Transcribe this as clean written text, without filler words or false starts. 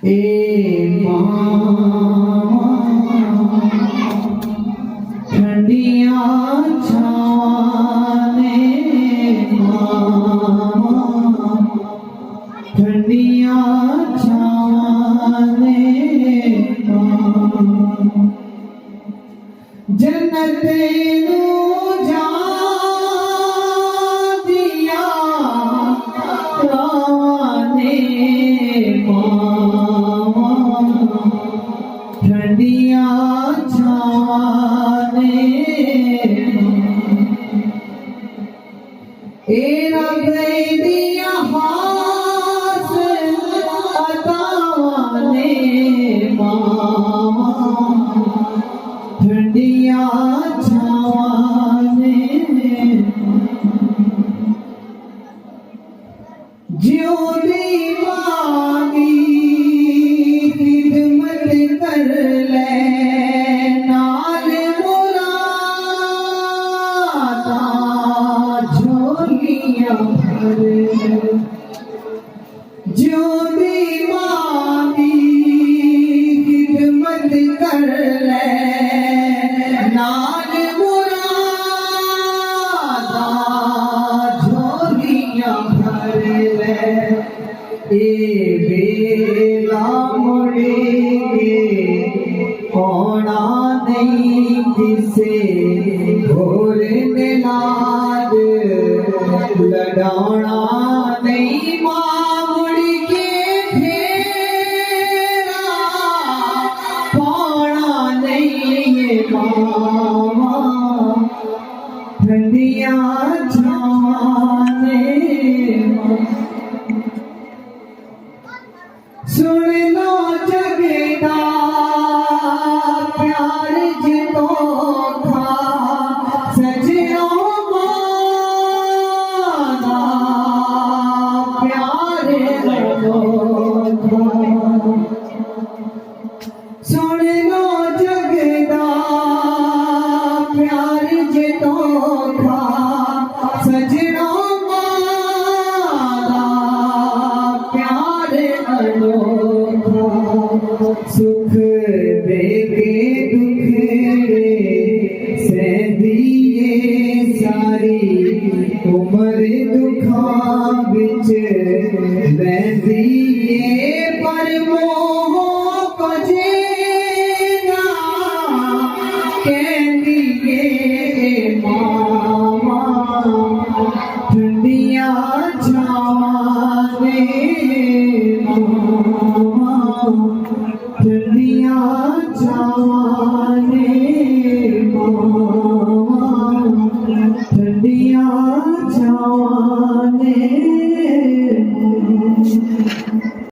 ए मामा ठंडिया छाने मामा ठंडिया छाने जन्नत नू जा दिया राने मामा ठंडिया छाने ए रब दिया हास अताने मामा ठंडिया छाने ज्यों दीवानी खिदमत कर ले नाल मुरादा झोलियां भर ज्यों दीवानी खिदमत कर ले नाल मुरादा झोलियां भर ले ए बेला मुड़ेंगे होना नहीं किसे घोर नाद लड़ाना नहीं मामुड़ के फेरा पाना नहीं मामा ठंडिया छाने सुन लो जगदा प्यार जितो था सजनों माना प्यार सुन लो जगदा प्यार जितो था सजनों माना प्यार सुख देके दुखड़े सहदिए सारी उम्र दुखा बिच रहदिए पर मोह कजे ना कहदिए मामा ठंडिया छाने ठंडिया छाने मामा ठंडिया छाने